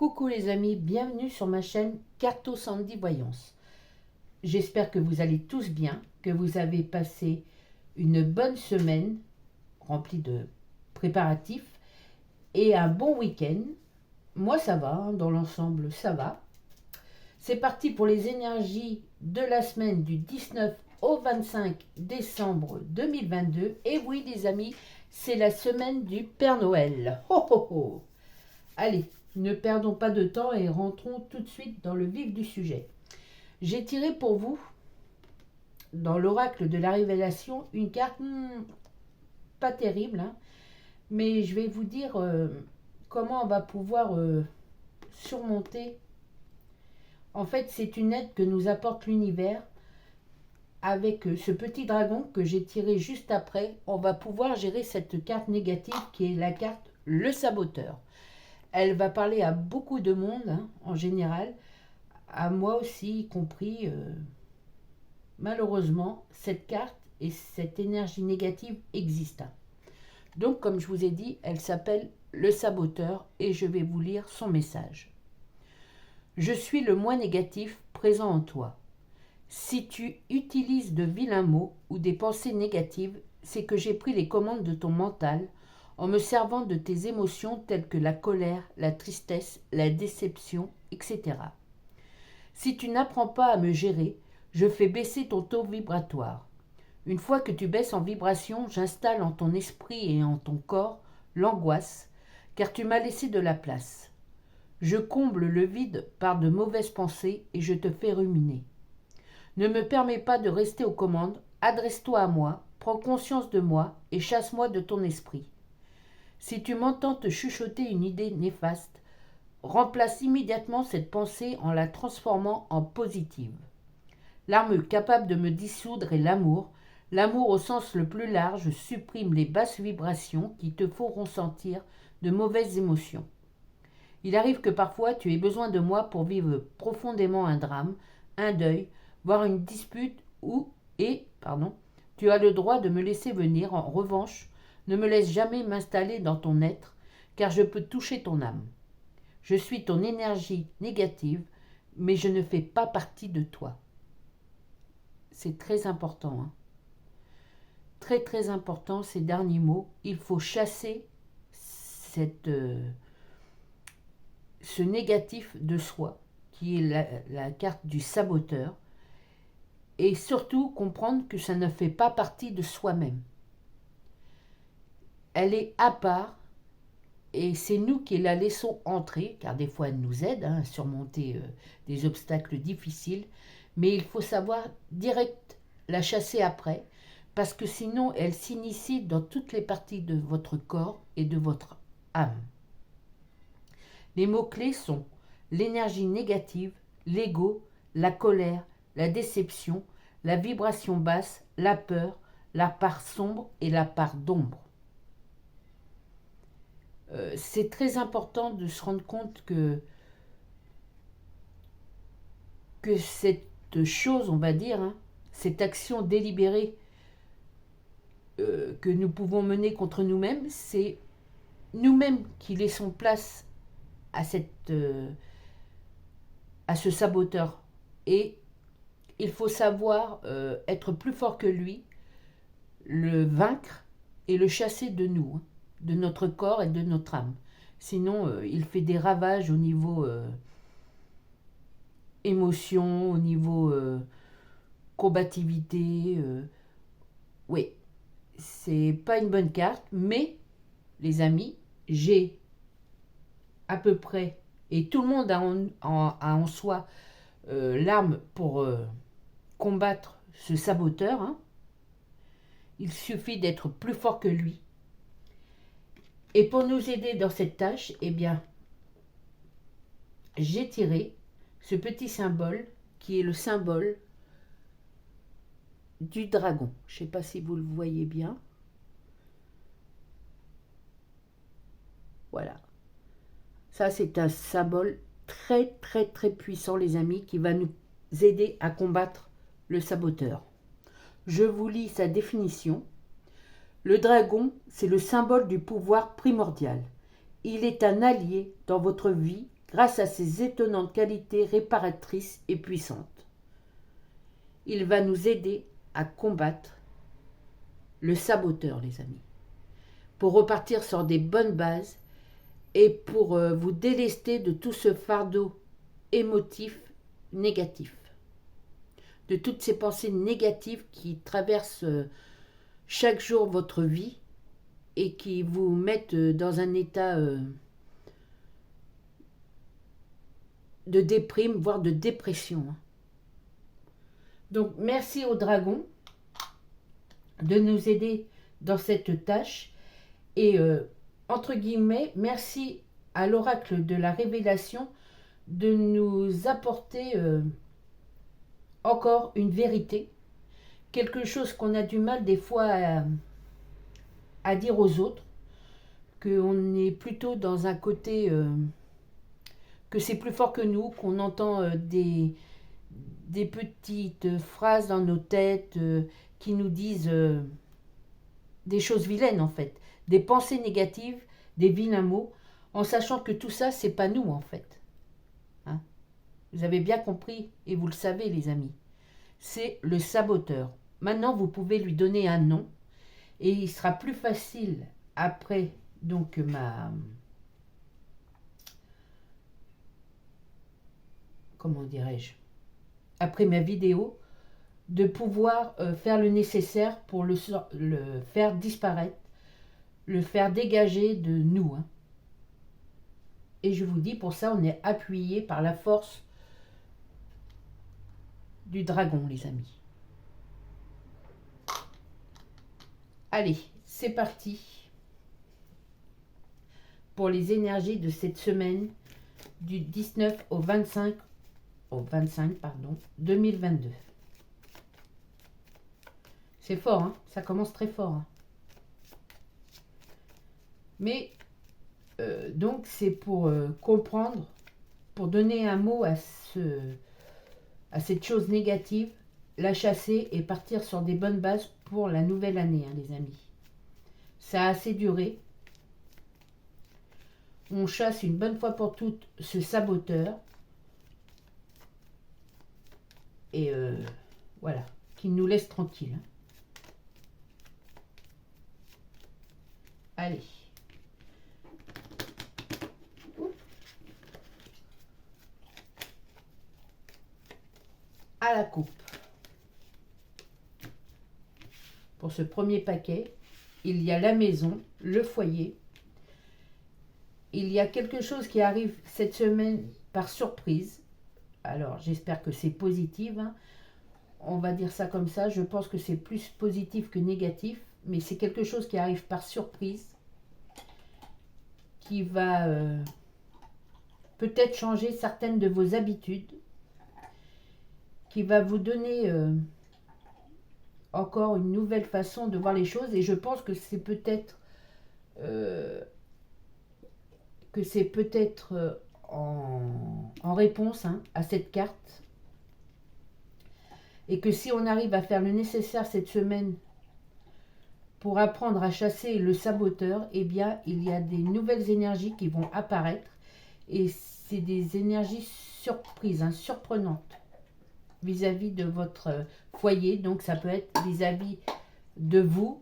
Coucou les amis, bienvenue sur ma chaîne Carto Sandy Voyance. J'espère que vous allez tous bien, que vous avez passé une bonne semaine remplie de préparatifs et un bon week-end. Moi ça va, dans l'ensemble ça va. C'est parti pour les énergies de la semaine du 19 au 25 décembre 2022. Et oui les amis, c'est la semaine du Père Noël. Ho ho ho! Allez, ne perdons pas de temps et rentrons tout de suite dans le vif du sujet. J'ai tiré pour vous, dans l'oracle de la révélation, une carte pas terrible, hein, mais je vais vous dire comment on va pouvoir surmonter. En fait, c'est une aide que nous apporte l'univers. Avec ce petit dragon que j'ai tiré juste après, on va pouvoir gérer cette carte négative qui est la carte le saboteur. Elle va parler à beaucoup de monde, hein, en général, à moi aussi y compris. Malheureusement, cette carte et cette énergie négative existent. Donc, comme je vous ai dit, elle s'appelle le saboteur et je vais vous lire son message. Je suis le moi négatif présent en toi. Si tu utilises de vilains mots ou des pensées négatives, c'est que j'ai pris les commandes de ton mental en me servant de tes émotions telles que la colère, la tristesse, la déception, etc. Si tu n'apprends pas à me gérer, je fais baisser ton taux vibratoire. Une fois que tu baisses en vibration, j'installe en ton esprit et en ton corps l'angoisse, car tu m'as laissé de la place. Je comble le vide par de mauvaises pensées et je te fais ruminer. Ne me permets pas de rester aux commandes, adresse-toi à moi, prends conscience de moi et chasse-moi de ton esprit. Si tu m'entends te chuchoter une idée néfaste, remplace immédiatement cette pensée en la transformant en positive. L'arme capable de me dissoudre est l'amour. L'amour au sens le plus large supprime les basses vibrations qui te feront sentir de mauvaises émotions. Il arrive que parfois tu aies besoin de moi pour vivre profondément un drame, un deuil, voire une dispute tu as le droit de me laisser venir. En revanche, ne me laisse jamais m'installer dans ton être, car je peux toucher ton âme. Je suis ton énergie négative, mais je ne fais pas partie de toi. C'est très important, hein. Très très important ces derniers mots. Il faut chasser ce négatif de soi, qui est la carte du saboteur, et surtout comprendre que ça ne fait pas partie de soi-même. Elle est à part, et c'est nous qui la laissons entrer, car des fois elle nous aide à surmonter des obstacles difficiles, mais il faut savoir direct la chasser après, parce que sinon elle s'initie dans toutes les parties de votre corps et de votre âme. Les mots-clés sont l'énergie négative, l'ego, la colère, la déception, la vibration basse, la peur, la part sombre et la part d'ombre. C'est très important de se rendre compte que cette chose, on va dire, hein, cette action délibérée que nous pouvons mener contre nous-mêmes, c'est nous-mêmes qui laissons place à ce saboteur. Et il faut savoir être plus fort que lui, le vaincre et le chasser de nous, hein, de notre corps et de notre âme. Sinon, il fait des ravages au niveau émotion, au niveau combativité. Oui, c'est pas une bonne carte, mais les amis, j'ai à peu près, et tout le monde a en soi l'arme pour combattre ce saboteur, hein. Il suffit d'être plus fort que lui. Et pour nous aider dans cette tâche, eh bien, j'ai tiré ce petit symbole qui est le symbole du dragon. Je ne sais pas si vous le voyez bien. Voilà. Ça, c'est un symbole très, très, très puissant, les amis, qui va nous aider à combattre le saboteur. Je vous lis sa définition. Le dragon, c'est le symbole du pouvoir primordial. Il est un allié dans votre vie grâce à ses étonnantes qualités réparatrices et puissantes. Il va nous aider à combattre le saboteur, les amis, pour repartir sur des bonnes bases et pour vous délester de tout ce fardeau émotif négatif, de toutes ces pensées négatives qui traversent chaque jour votre vie et qui vous mettent dans un état de déprime, voire de dépression. Donc merci au dragon de nous aider dans cette tâche et entre guillemets, merci à l'oracle de la révélation de nous apporter encore une vérité, quelque chose qu'on a du mal des fois à dire aux autres, qu'on est plutôt dans un côté que c'est plus fort que nous, qu'on entend des petites phrases dans nos têtes qui nous disent des choses vilaines en fait, des pensées négatives, des vilains mots, en sachant que tout ça, c'est pas nous en fait. Hein? Vous avez bien compris et vous le savez les amis. C'est le saboteur. Maintenant, vous pouvez lui donner un nom et il sera plus facile après donc comment dirais-je, après ma vidéo, de pouvoir faire le nécessaire pour le faire disparaître, le faire dégager de nous. Hein. Et je vous dis, pour ça, on est appuyé par la force du dragon, les amis. Allez, c'est parti pour les énergies de cette semaine du 19 au 25 2022. C'est fort, hein, ça commence très fort. Hein. Mais donc c'est pour comprendre, pour donner un mot à cette chose négative, la chasser et partir sur des bonnes bases pour la nouvelle année, hein, les amis. Ça a assez duré. On chasse une bonne fois pour toutes ce saboteur. Et voilà, qu'il nous laisse tranquille. Hein. Allez. À la coupe. Pour ce premier paquet, il y a la maison, le foyer. Il y a quelque chose qui arrive cette semaine par surprise. Alors, j'espère que c'est positif. Hein. On va dire ça comme ça. Je pense que c'est plus positif que négatif. Mais c'est quelque chose qui arrive par surprise. Qui va peut-être changer certaines de vos habitudes. Qui va vous donner encore une nouvelle façon de voir les choses. Et je pense que c'est peut-être en réponse hein, à cette carte. Et que si on arrive à faire le nécessaire cette semaine pour apprendre à chasser le saboteur, eh bien, il y a des nouvelles énergies qui vont apparaître. Et c'est des énergies surprises, hein, surprenantes vis-à-vis de votre foyer. Donc, ça peut être vis-à-vis de vous,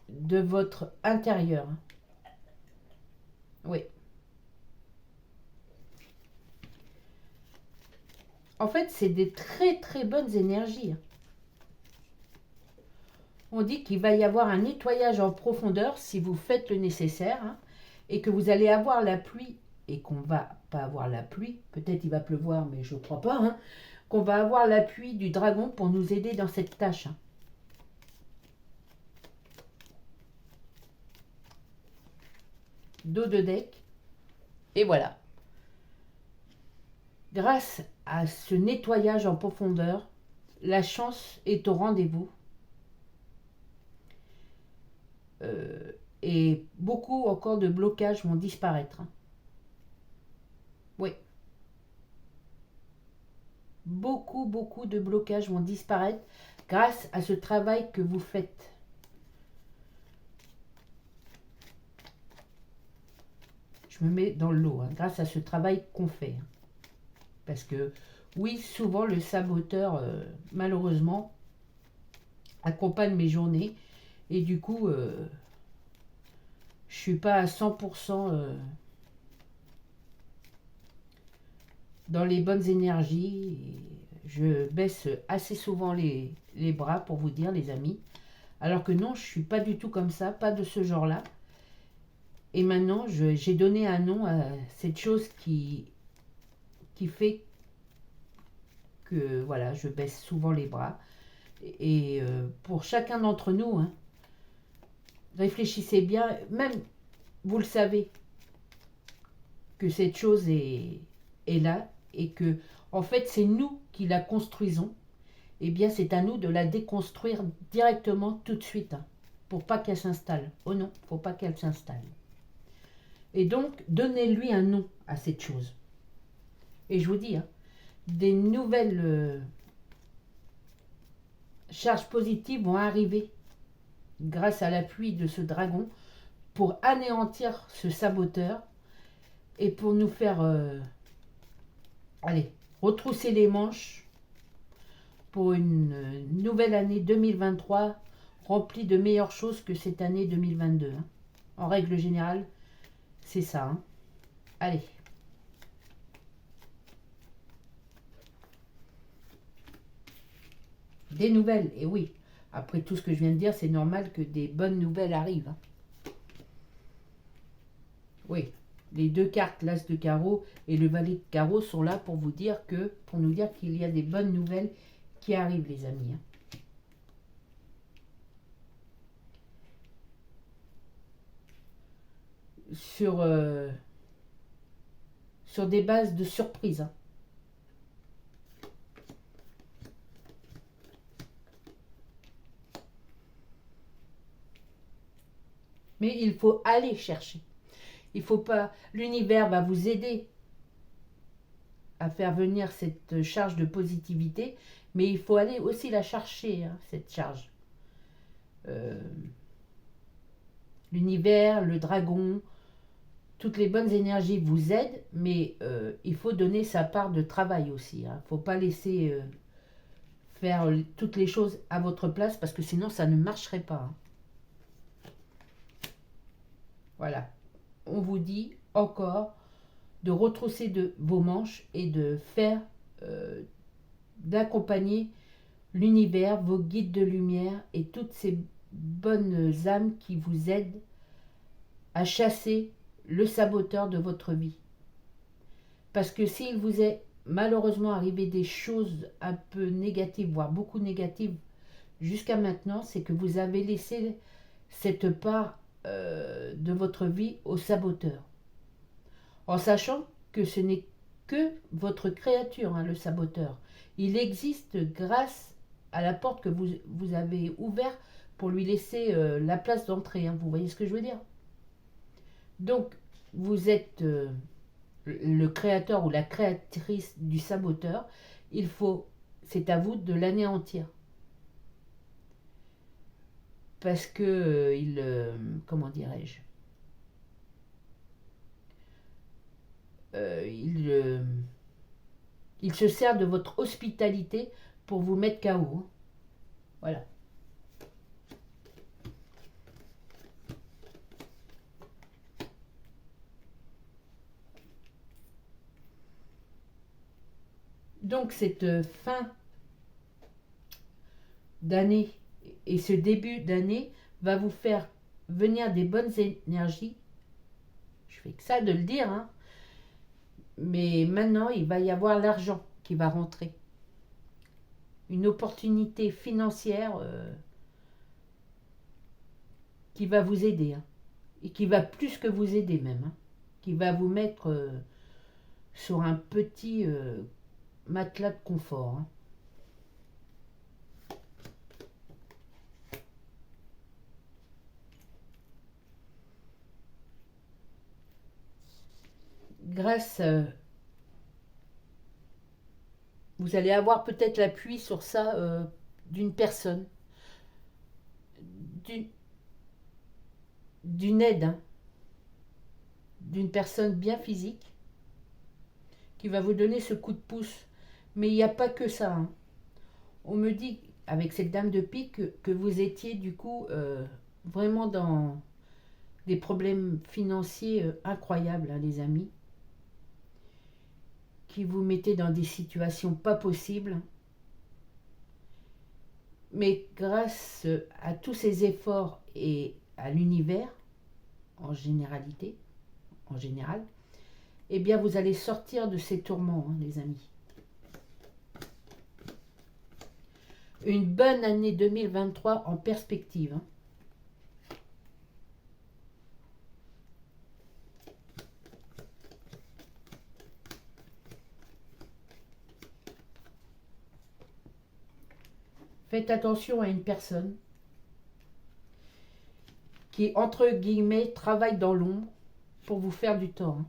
de votre intérieur. Oui. En fait, c'est des très très bonnes énergies. On dit qu'il va y avoir un nettoyage en profondeur si vous faites le nécessaire hein, et que vous allez avoir la pluie et qu'on va pas avoir la pluie. Peut-être il va pleuvoir, mais je ne crois pas. Hein, qu'on va avoir l'appui du dragon pour nous aider dans cette tâche. Hein. Dos de deck. Et voilà. Grâce à ce nettoyage en profondeur, la chance est au rendez-vous. Et beaucoup encore de blocages vont disparaître. Hein. Oui. Beaucoup de blocages vont disparaître grâce à ce travail que vous faites. Je je me mets dans le lot, hein, grâce à ce travail qu'on fait. Hein. Parce que, oui, souvent le saboteur, malheureusement, accompagne mes journées. Et du coup, je suis pas à 100% dans les bonnes énergies. Je baisse assez souvent les bras, pour vous dire, les amis. Alors que non, je suis pas du tout comme ça, pas de ce genre-là. Et maintenant, j'ai donné un nom à cette chose qui fait que, voilà, je baisse souvent les bras. Et pour chacun d'entre nous, hein, réfléchissez bien, même vous le savez, que cette chose est là et que, en fait, c'est nous qui la construisons. Eh bien, c'est à nous de la déconstruire directement tout de suite, hein, pour pas qu'elle s'installe. Oh non, faut pas qu'elle s'installe. Et donc, donnez-lui un nom à cette chose. Et je vous dis, hein, des nouvelles charges positives vont arriver grâce à l'appui de ce dragon pour anéantir ce saboteur et pour nous faire, allez, retrousser les manches pour une nouvelle année 2023 remplie de meilleures choses que cette année 2022. Hein. En règle générale, c'est ça. Hein. Allez. Des nouvelles, et oui. Après tout ce que je viens de dire, c'est normal que des bonnes nouvelles arrivent. Hein. Oui. Les deux cartes, l'As de carreau et le Valet de carreau, sont là pour vous dire que, pour nous dire qu'il y a des bonnes nouvelles qui arrivent, les amis. Hein. Sur des bases de surprise. Hein. Mais il faut aller chercher. Il faut pas. L'univers va vous aider à faire venir cette charge de positivité, mais il faut aller aussi la chercher, hein, cette charge. L'univers, le dragon, toutes les bonnes énergies vous aident, mais il faut donner sa part de travail aussi. Il ne faut pas laisser faire toutes les choses à votre place, parce que sinon ça ne marcherait pas. Hein. Voilà. On vous dit encore de retrousser de vos manches et de faire, d'accompagner l'univers, vos guides de lumière et toutes ces bonnes âmes qui vous aident à chasser le saboteur de votre vie. Parce que s'il vous est malheureusement arrivé des choses un peu négatives, voire beaucoup négatives jusqu'à maintenant, c'est que vous avez laissé cette part de votre vie au saboteur. En sachant que ce n'est que votre créature, hein, le saboteur. Il existe grâce à la porte que vous avez ouverte pour lui laisser la place d'entrée. Hein, vous voyez ce que je veux dire? Donc, vous êtes le créateur ou la créatrice du saboteur. C'est à vous de l'anéantir. Parce que comment dirais-je, il se sert de votre hospitalité pour vous mettre KO. Hein. Voilà. Donc cette fin d'année et ce début d'année va vous faire venir des bonnes énergies. Je fais que ça de le dire, hein. Mais maintenant, il va y avoir l'argent qui va rentrer. Une opportunité financière qui va vous aider. Hein. Et qui va plus que vous aider même. Hein. Qui va vous mettre sur un petit matelas de confort. Hein. Grâce, vous allez avoir peut-être l'appui sur ça d'une personne, d'une aide, hein, d'une personne bien physique qui va vous donner ce coup de pouce. Mais il n'y a pas que ça, hein. On me dit, avec cette dame de pique, que vous étiez du coup vraiment dans des problèmes financiers incroyables, hein, les amis, qui vous mettaient dans des situations pas possibles. Mais grâce à tous ces efforts et à l'univers, en généralité, en général, eh bien vous allez sortir de ces tourments, hein, les amis. Une bonne année 2023 en perspective, hein. Faites attention à une personne qui, entre guillemets, travaille dans l'ombre pour vous faire du tort, hein.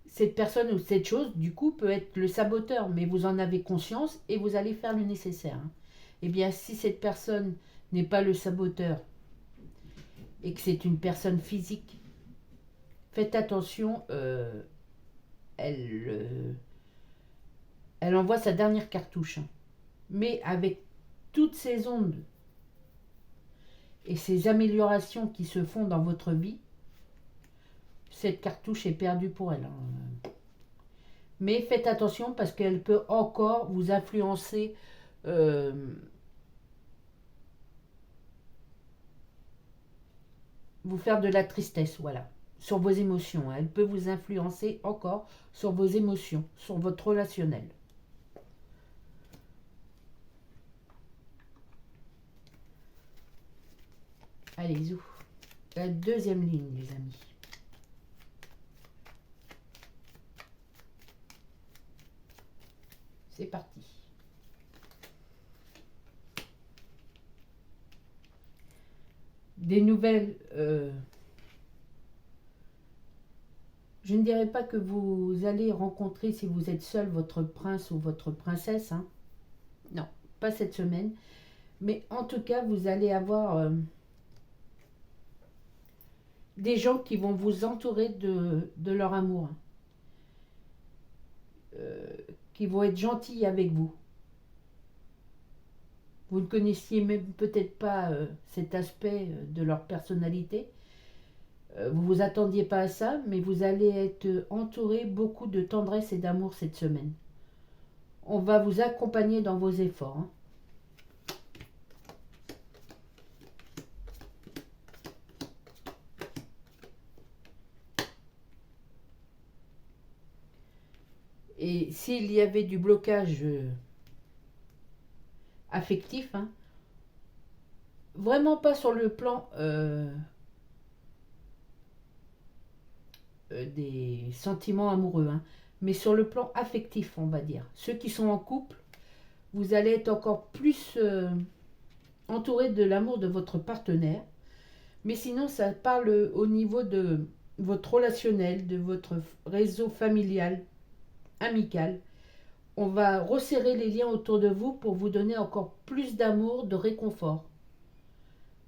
Cette personne ou cette chose, du coup, peut être le saboteur, mais vous en avez conscience et vous allez faire le nécessaire, hein. Eh bien, si cette personne n'est pas le saboteur et que c'est une personne physique, faites attention, elle envoie sa dernière cartouche, hein. Mais avec toutes ces ondes et ces améliorations qui se font dans votre vie, cette cartouche est perdue pour elle, hein. Mais faites attention parce qu'elle peut encore vous influencer, vous faire de la tristesse, voilà, sur vos émotions. Elle peut vous influencer encore sur vos émotions, sur votre relationnel. Allez, zou. La deuxième ligne, les amis. C'est parti. Des nouvelles... je ne dirais pas que vous allez rencontrer, si vous êtes seul, votre prince ou votre princesse, hein. Non, pas cette semaine. Mais en tout cas, vous allez avoir des gens qui vont vous entourer de leur amour, hein. Qui vont être gentils avec vous. Vous ne connaissiez même peut-être pas cet aspect de leur personnalité. Vous ne vous attendiez pas à ça, mais vous allez être entouré beaucoup de tendresse et d'amour cette semaine. On va vous accompagner dans vos efforts, hein. Et s'il y avait du blocage affectif, hein, vraiment pas sur le plan des sentiments amoureux, hein, mais sur le plan affectif, on va dire. Ceux qui sont en couple, vous allez être encore plus entouré de l'amour de votre partenaire. Mais sinon, ça parle au niveau de votre relationnel, de votre réseau familial, amical. On va resserrer les liens autour de vous pour vous donner encore plus d'amour, de réconfort.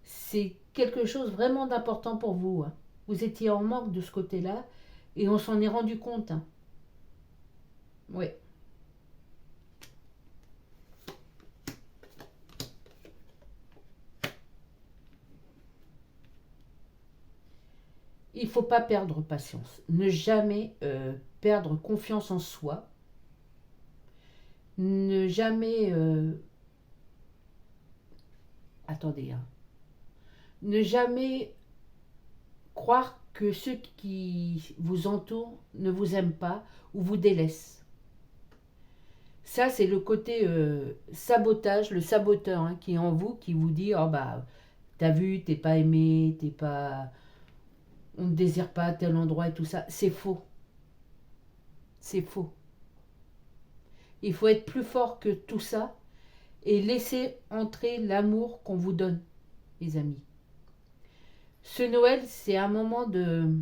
C'est quelque chose vraiment d'important pour vous, hein. Vous étiez en manque de ce côté-là et on s'en est rendu compte, hein. Oui. Il ne faut pas perdre patience. Ne jamais perdre confiance en soi. Ne jamais... attendez, hein. Ne jamais croire que ceux qui vous entourent ne vous aiment pas ou vous délaissent. Ça, c'est le côté sabotage, le saboteur, hein, qui est en vous, qui vous dit, oh bah, t'as vu, t'es pas aimé, t'es pas... on ne désire pas à tel endroit et tout ça. C'est faux. C'est faux. Il faut être plus fort que tout ça et laisser entrer l'amour qu'on vous donne, les amis. Ce Noël, c'est un moment de...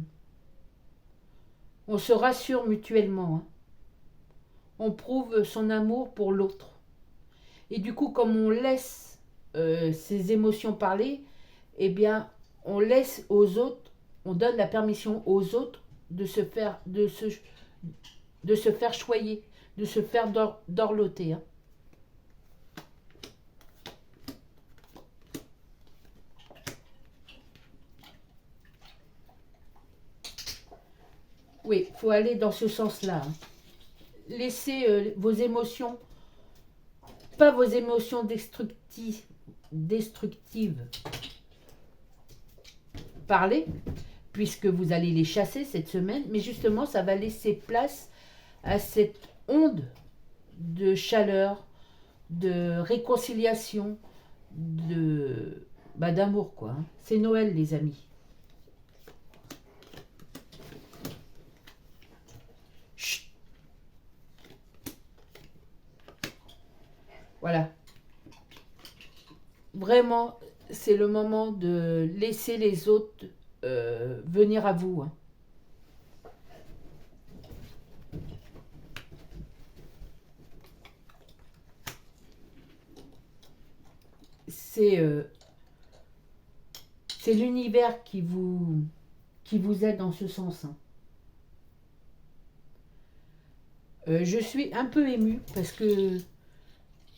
on se rassure mutuellement, hein. On prouve son amour pour l'autre. Et du coup, comme on laisse ses émotions parler, eh bien, on laisse aux autres, on donne la permission aux autres de se faire, de se faire choyer, de se faire dorloter. Hein. Oui, il faut aller dans ce sens-là. Hein. Laissez vos émotions, pas vos émotions destructives, parler, puisque vous allez les chasser cette semaine, mais justement, ça va laisser place à cette onde de chaleur, de réconciliation, d'amour, quoi. Hein. C'est Noël, les amis. Chut. Voilà. Vraiment, c'est le moment de laisser les autres venir à vous. Hein. C'est l'univers qui vous aide dans ce sens. Hein. Je suis un peu émue parce que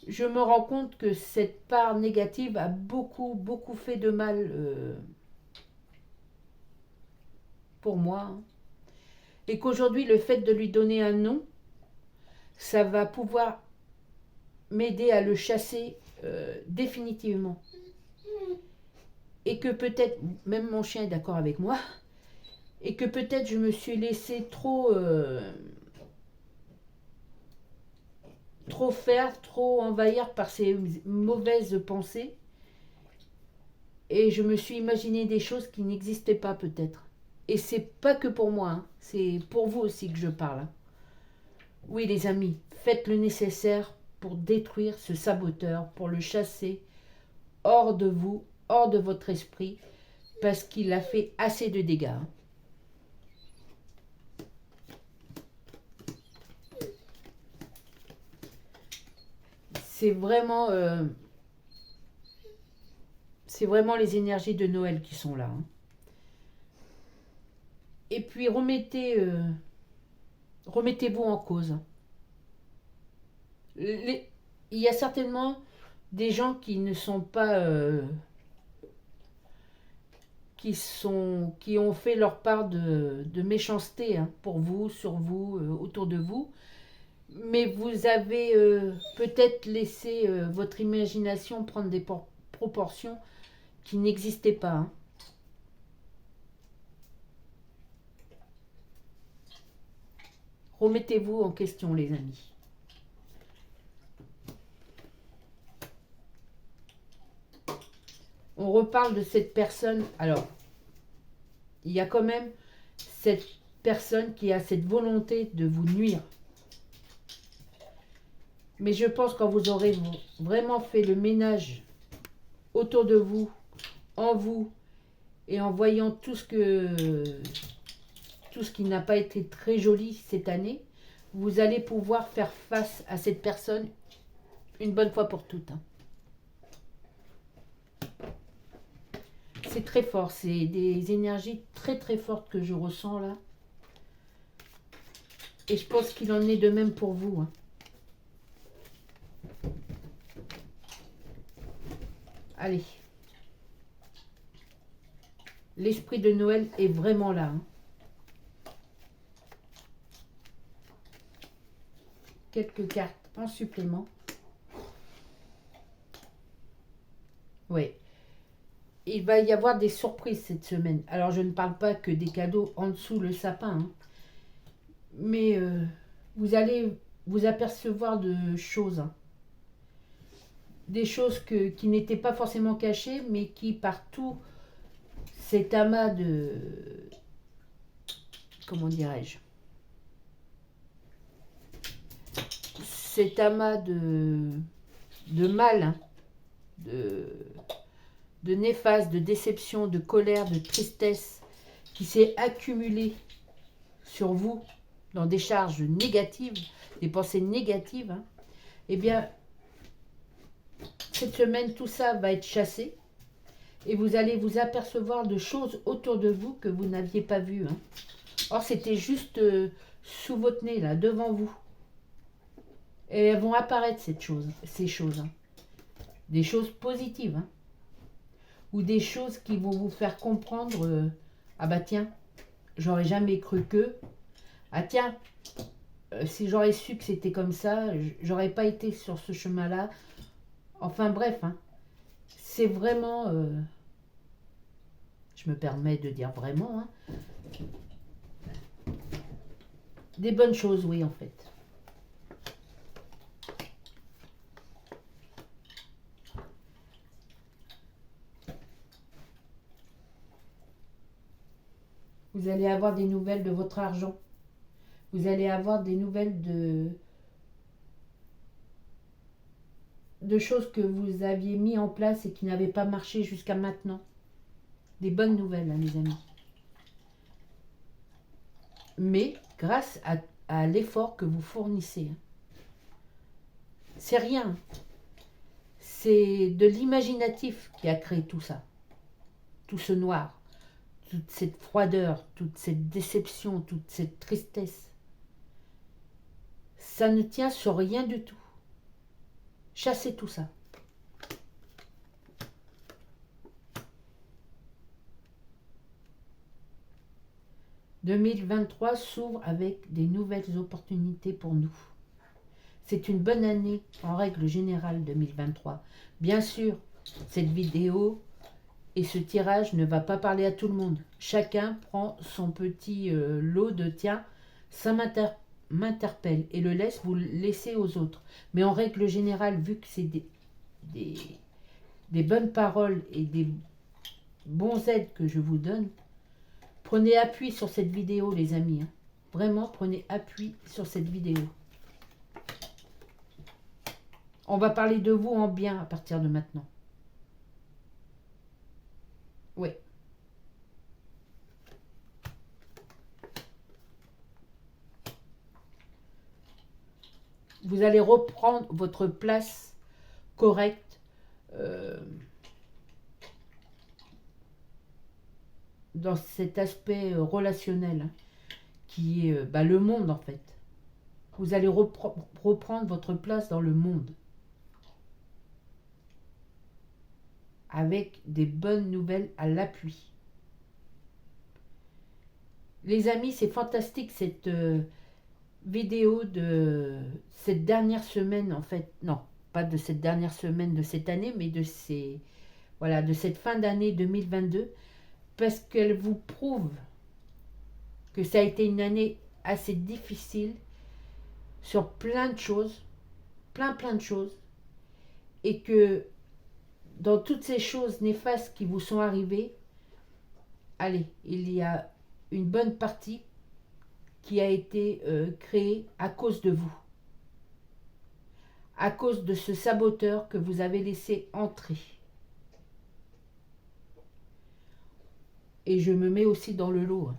je me rends compte que cette part négative a beaucoup fait de mal pour moi. Hein. Et qu'aujourd'hui, le fait de lui donner un nom, ça va pouvoir m'aider à le chasser définitivement. Et que peut-être, même mon chien est d'accord avec moi, et que peut-être je me suis laissé trop faire, trop envahir par ces mauvaises pensées. Et je me suis imaginé des choses qui n'existaient pas peut-être. Et c'est pas que pour moi, hein, c'est pour vous aussi que je parle. Hein. Oui les amis, faites le nécessaire pour détruire ce saboteur, pour le chasser hors de vous, hors de votre esprit, parce qu'il a fait assez de dégâts. Hein. C'est vraiment les énergies de Noël qui sont là. Hein. Et puis remettez-vous en cause. Il y a certainement des gens qui ne sont pas qui ont fait leur part de méchanceté hein, pour vous, sur vous, autour de vous. Mais vous avez peut-être laissé votre imagination prendre des proportions qui n'existaient pas. Hein. Remettez-vous en question, les amis. On reparle de cette personne. Alors, il y a quand même cette personne qui a cette volonté de vous nuire. Mais je pense que quand vous aurez vraiment fait le ménage autour de vous, en vous, et en voyant tout ce qui n'a pas été très joli cette année, vous allez pouvoir faire face à cette personne une bonne fois pour toutes. Hein. C'est très fort, c'est des énergies très fortes que je ressens là. Et je pense qu'il en est de même pour vous. Hein. Allez. L'esprit de Noël est vraiment là. Hein. Quelques cartes en supplément. Oui. Il va y avoir des surprises cette semaine. Alors, je ne parle pas que des cadeaux en dessous le sapin. Hein. Mais vous allez vous apercevoir de choses. Hein. Des choses qui n'étaient pas forcément cachées, mais qui, par tout cet amas de... Comment dirais-je ? Cet amas de mal, hein, de néfaste, de déception, de colère, de tristesse, qui s'est accumulé sur vous dans des charges négatives, des pensées négatives, hein, eh bien, cette semaine, tout ça va être chassé. Et vous allez vous apercevoir de choses autour de vous que vous n'aviez pas vues. Hein. Or, c'était juste sous votre nez, là, devant vous. Et elles vont apparaître, ces choses. Hein. Des choses positives. Hein. Ou des choses qui vont vous faire comprendre, ah bah tiens, j'aurais jamais cru que, ah tiens, si j'aurais su que c'était comme ça, j'aurais pas été sur ce chemin-là. Enfin bref, hein, c'est vraiment, je me permets de dire vraiment, hein, des bonnes choses, oui, en fait. Vous allez avoir des nouvelles de votre argent. Vous allez avoir des nouvelles de choses que vous aviez mis en place et qui n'avaient pas marché jusqu'à maintenant. Des bonnes nouvelles, hein, les amis. Mais grâce à l'effort que vous fournissez. Hein. C'est rien. C'est de l'imaginatif qui a créé tout ça. Tout ce noir. Toute cette froideur, toute cette déception, toute cette tristesse. Ça ne tient sur rien du tout. Chassez tout ça. « 2023 s'ouvre avec des nouvelles opportunités pour nous. C'est une bonne année en règle générale 2023. Bien sûr, cette vidéo et ce tirage ne va pas parler à tout le monde. Chacun prend son petit lot de tiens, ça m'interpelle et le laisse vous laisser aux autres. Mais en règle générale, vu que c'est des bonnes paroles et des bons aides que je vous donne, prenez appui sur cette vidéo, les amis. Hein. Vraiment, prenez appui sur cette vidéo. On va parler de vous en bien à partir de maintenant. Oui. Vous allez reprendre votre place correcte dans cet aspect relationnel hein, qui est le monde en fait. Vous allez reprendre votre place dans le monde avec des bonnes nouvelles à l'appui. Les amis, c'est fantastique cette vidéo de cette dernière semaine en fait. Non, pas de cette dernière semaine de cette année, mais de cette fin d'année 2022 parce qu'elle vous prouve que ça a été une année assez difficile sur plein de choses, plein de choses, et que dans toutes ces choses néfastes qui vous sont arrivées, allez, il y a une bonne partie qui a été créée à cause de vous, à cause de ce saboteur que vous avez laissé entrer. Et je me mets aussi dans le lot.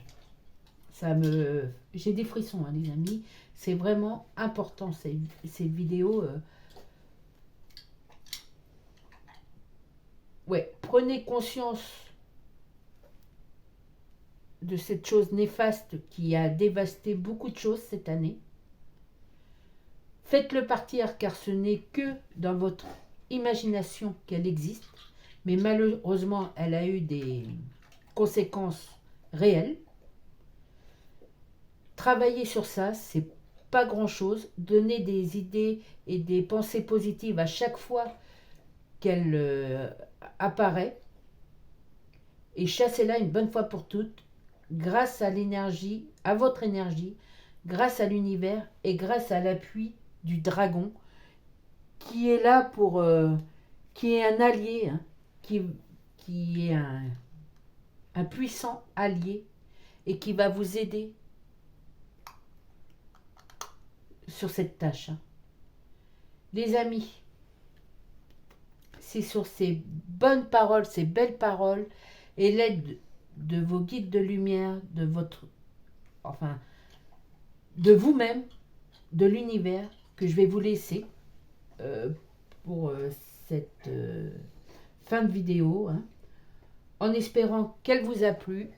J'ai des frissons, hein, les amis. C'est vraiment important, ces vidéos. Ouais, prenez conscience de cette chose néfaste qui a dévasté beaucoup de choses cette année. Faites-le partir car ce n'est que dans votre imagination qu'elle existe. Mais malheureusement, elle a eu des conséquences réelles. Travailler sur ça, c'est pas grand-chose. Donnez des idées et des pensées positives à chaque fois qu'elle apparaît. Et chassez-la une bonne fois pour toutes, grâce à l'énergie, à votre énergie, grâce à l'univers et grâce à l'appui du dragon, qui est là pour... qui est un allié, hein, qui est un puissant allié et qui va vous aider sur cette tâche. Hein. Les amis, c'est sur ces bonnes paroles, ces belles paroles et l'aide de vos guides de lumière, de vous-même, de l'univers que je vais vous laisser pour cette fin de vidéo. Hein. en espérant qu'elle vous a plu.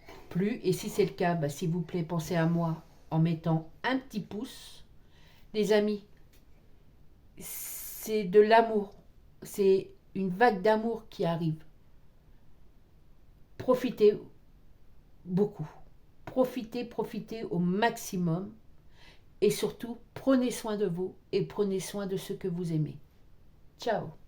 Et si c'est le cas, bah, s'il vous plaît, pensez à moi en mettant un petit pouce. Les amis, c'est de l'amour. C'est une vague d'amour qui arrive. Profitez beaucoup. Profitez au maximum. Et surtout, prenez soin de vous et prenez soin de ceux que vous aimez. Ciao!